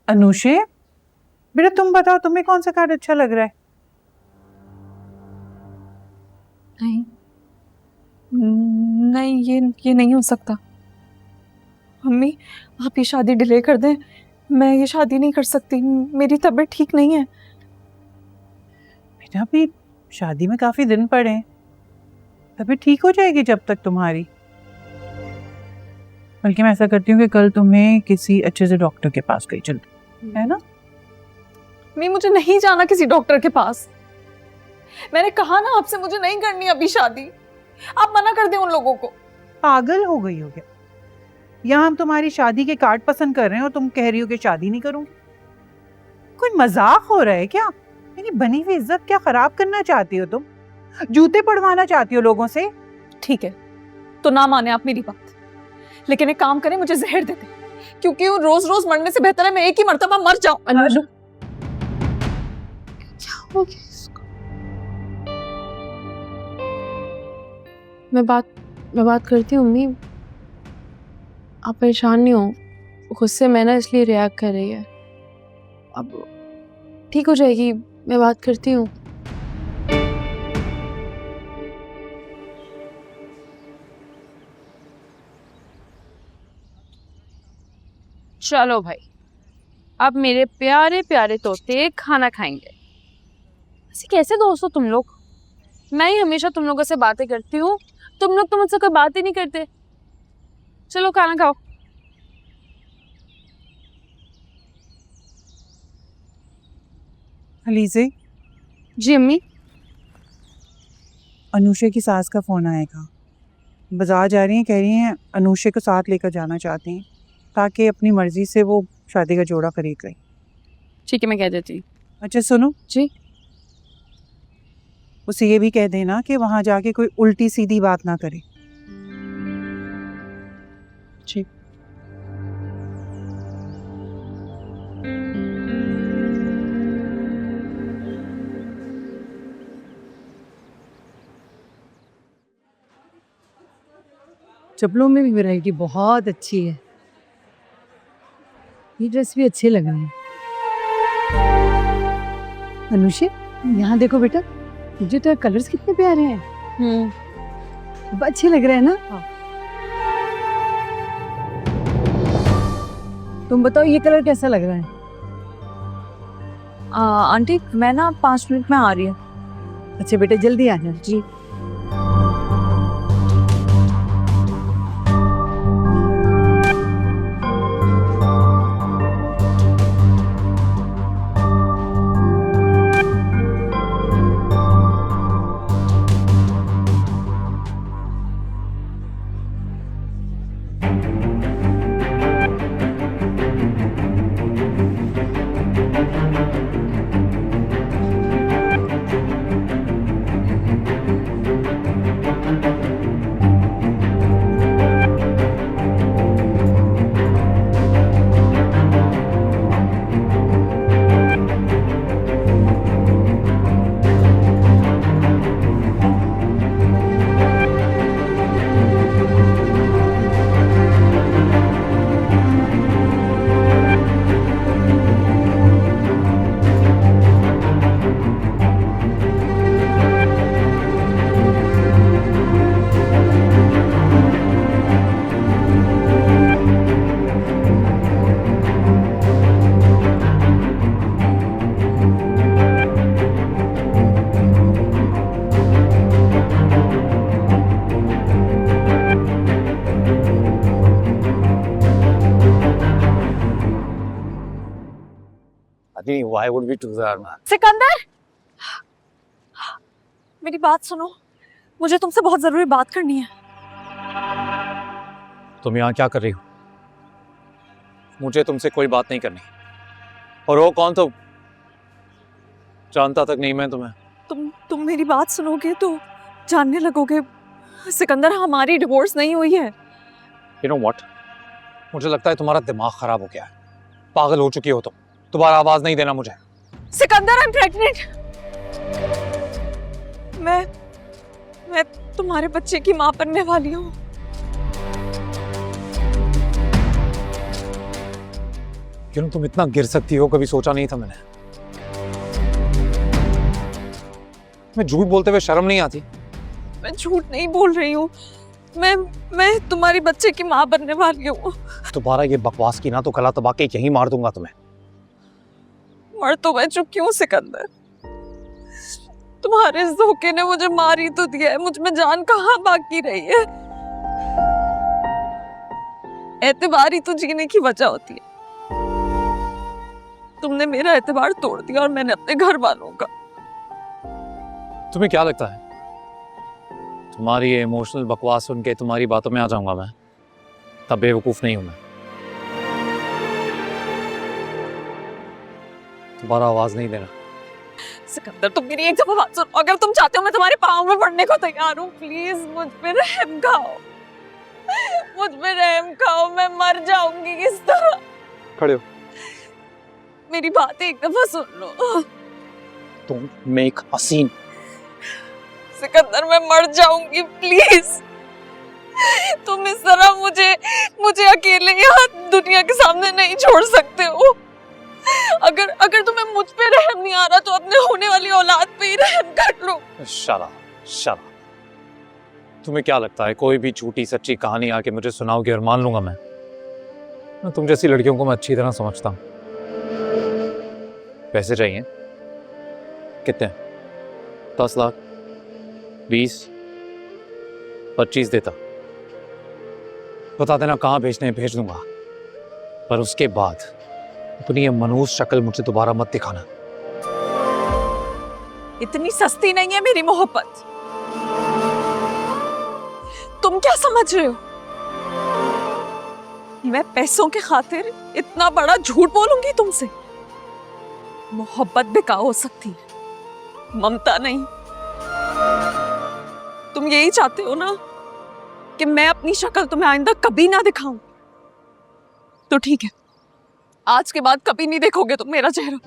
अनुषे, बेटा तुम बताओ तुम्हें कौन सा कार्ड अच्छा लग रहा है? नहीं नहीं, ये नहीं हो सकता। मम्मी, आप ये शादी डिले कर दें। मैं ये शादी नहीं कर सकती, मेरी तबीयत ठीक नहीं है। बेटा अभी शादी में काफी दिन पड़े हैं, तबीयत ठीक हो जाएगी जब तक तुम्हारी। बल्कि मैं ऐसा करती हूँ कि कल तुम्हें किसी अच्छे से डॉक्टर के पास ले चलती, है ना? मम्मी, मुझे नहीं जाना किसी डॉक्टर के पास। मैंने कहा ना आपसे, मुझे नहीं करनी अभी शादी। आप मना कर दें उन लोगों को। पागल हो गई हो क्या? यहाँ हम तुम्हारी शादी के कार्ड पसंद कर रहे हैं और तुम कह रही हो कि शादी नहीं करूंगी। कोई मजाक हो रहा है क्या? मेरी बनी हुई इज्जत क्या खराब करना चाहती हो तुम? जूते पड़वाना चाहती हो लोगों से? ठीक है, तो ना माने आप मेरी बात, लेकिन एक काम करें, मुझे जहर दे दें, क्योंकि वो रोज रोज मरने से बेहतर है मैं एक ही मरतबा मर जाऊं। अनु, क्या हो गया इसको? मैं बात करती हूँ अम्मी, आप परेशान नहीं हो। गुस्से में ना इसलिए रिएक्ट कर रही है। अब ठीक हो जाएगी, मैं बात करती हूँ। चलो भाई, अब मेरे प्यारे प्यारे तोते खाना खाएंगे। ऐसे कैसे दोस्त हो तुम लोग? मैं ही हमेशा तुम लोगों से बातें करती हूँ, तुम लोग तो मुझसे कोई बात ही नहीं करते। चलो खाना खाओ। अलीज़े, जी अम्मी। अनुषे की सास का फोन आएगा। बाजार जा रही हैं, कह रही हैं अनुषे को साथ लेकर जाना चाहती हैं ताकि अपनी मर्जी से वो शादी का जोड़ा खरीद ले। ठीक है, मैं कह देती हूँ। अच्छा सुनो जी। उसे ये भी कह देना कि वहां जाके कोई उल्टी सीधी बात ना करे। जी। चप्पलों में भी वैरायटी बहुत अच्छी है। ये ड्रेस भी अच्छे लग रहे हैं। अनुषे, यहाँ देखो बेटा, मुझे तो कलर्स कितने प्यारे हैं। अच्छे लग रहे हैं ना? हाँ। तुम बताओ ये कलर कैसा लग रहा है? आंटी, मैं ना 5 मिनट में आ रही हूँ। अच्छा बेटा, जल्दी आ जाओ। जी। Why would we do that, man? Sikandar, मेरी बात सुनो, मुझे तुमसे बहुत जरूरी बात करनी है। तुम यहाँ क्या कर रही हो? मुझे तुमसे कोई बात नहीं करनी। और वो कौन, तो जानता तक नहीं मैं तुम्हें। तुम मेरी बात सुनोगे तो जानने लगोगे। सिकंदर, हमारी डिवोर्स नहीं हुई है। You know what? मुझे लगता है तुम्हारा दिमाग खराब हो गया है। पागल हो चुकी हो तुम। दोबारा आवाज नहीं देना मुझे। Sikandar, I am pregnant. मैं तुम्हारे बच्चे की मां बनने वाली हूँ। क्यों तुम इतना गिर सकती हो, कभी सोचा नहीं था मैंने। मैं झूठ बोलते हुए शर्म नहीं आती? मैं झूठ नहीं बोल रही हूँ, मैं तुम्हारी बच्चे की माँ बनने वाली हूँ। दोबारा ये बकवास की ना तो गला दबा के यहीं मार दूंगा तुम्हें। मर तो मैं चुकी हूँ सिकंदर, तुम्हारे इस धोखे ने मुझे मार ही तो दिया है, मुझ में जान कहाँ बाकी रही है। एतबार ही तो जीने की वजह होती है। तुमने मेरा एतबार तोड़ दिया और मैंने अपने घर वालों का। तुम्हें क्या लगता है तुम्हारी ये इमोशनल बकवास सुन के तुम्हारी बातों में आ जाऊंगा मैं? तब बेवकूफ नहीं हूं मैं। दोबारा आवाज नहीं देना। सिकंदर तुम मेरी एक दफा बात सुनो, अगर तुम चाहते हो मैं तुम्हारे पाँव में पड़ने को तैयार हूँ। प्लीज मुझ पे रहम खाओ, मुझ पे रहम खाओ, मैं मर जाऊंगी किस तरह। खड़े हो। मेरी बात एक दफा सुन लो। तुम मेक हसीन। सिकंदर मैं मर जाऊंगी, प्लीज तुम इस तरह मुझे अकेले यहाँ दुनिया के सामने नहीं छोड़ सकते हो। अगर तुम्हें मुझ पे रहम नहीं आ रहा तो अपने होने वाली औलाद पे ही रहम कर लो। शरा तुम्हें क्या लगता है कोई भी झूठी सच्ची कहानी आके मुझे सुनाओगे और मान लूंगा मैं? तुम जैसी लड़कियों को मैं अच्छी तरह समझता हूँ। पैसे चाहिए? कितने? 10 लाख, 20, 25 देता। बता देना कहाँ भेजने भेज दूंगा, पर उसके बाद अपनी ये मनहूस शक्ल मुझे दोबारा मत दिखाना। इतनी सस्ती नहीं है मेरी मोहब्बत। तुम क्या समझ रहे हो? मैं पैसों के खातिर इतना बड़ा झूठ बोलूंगी तुमसे? मोहब्बत बेकार हो सकती है, ममता नहीं। तुम यही चाहते हो ना कि मैं अपनी शक्ल तुम्हें आइंदा कभी ना दिखाऊं? तो ठीक है, आज के बाद कभी नहीं देखोगे तुम मेरा चेहरा।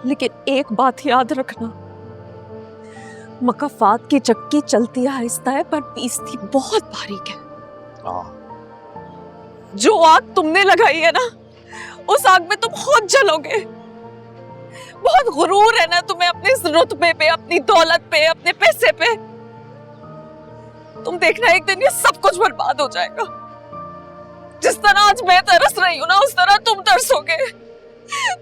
लेकिन एक बात याद रखना, मकफात की चक्की चलती आहिस्ता है पर पीसती बहुत बारीक है। जो आग तुमने लगाई है ना, उस आग में तुम खुद जलोगे। बहुत गुरूर है ना तुम्हें अपने इस रुतबे पे, अपनी दौलत पे, अपने पैसे पे। तुम देखना एक दिन ये सब कुछ बर्बाद हो जाएगा। जिस तरह आज मैं तरस रही हूं ना, उस तरह तुम तरसोगे।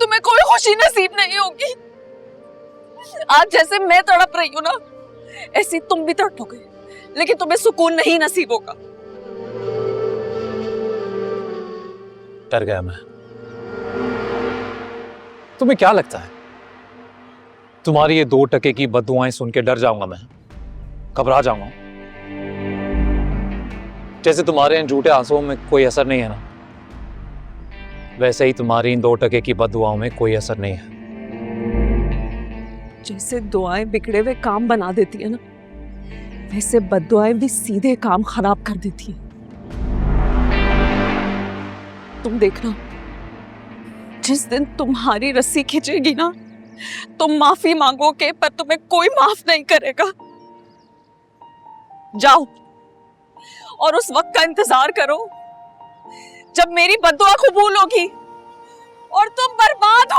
तुम्हें कोई खुशी नसीब नहीं होगी। आज जैसे मैं तड़प रही हूं ना, ऐसे तुम भी तड़पोगे, लेकिन तुम्हें सुकून नहीं नसीब होगा। डर गया मैं। तुम्हें क्या लगता है तुम्हारी ये 2 टके की बद्दुआएं सुन के डर जाऊंगा मैं? घबरा जाऊंगा? जैसे तुम्हारे इन झूठे आंसुओं में कोई असर नहीं है ना, वैसे ही तुम्हारी इन 2 टके की बद्दुआओं में कोई असर नहीं है। जैसे दुआएं बिगड़े हुए काम बना देती है ना, वैसे बद्दुआएं भी सीधे काम खराब कर देती है। तुम देखना, जिस दिन तुम्हारी रस्सी खींचेगी ना, तुम माफी मांगोगे पर तुम्हें कोई माफ नहीं करेगा। जाओ और उस वक्त का इंतजार करो जब मेरी बद्दुआ कबूल होगी और तुम बर्बाद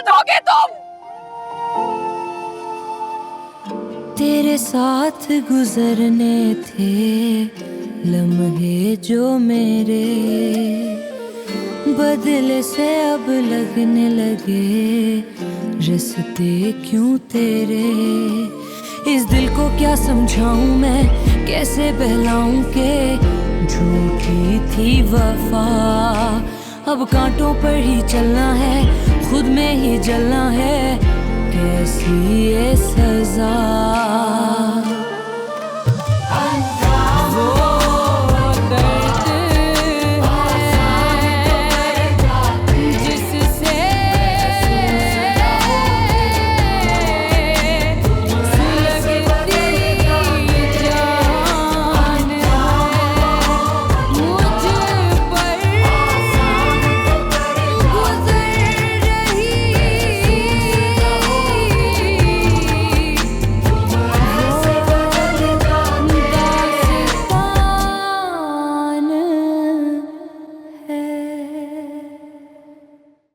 होगे तुम। तेरे साथ गुजरने थे लम्हे जो मेरे, बदले से अब लगने लगे रिश्ते क्यों तेरे। इस दिल को क्या समझाऊं मैं, कैसे बहलाऊं के झूठी थी वफा। अब कांटों पर ही चलना है, खुद में ही जलना है, कैसी ये सजा।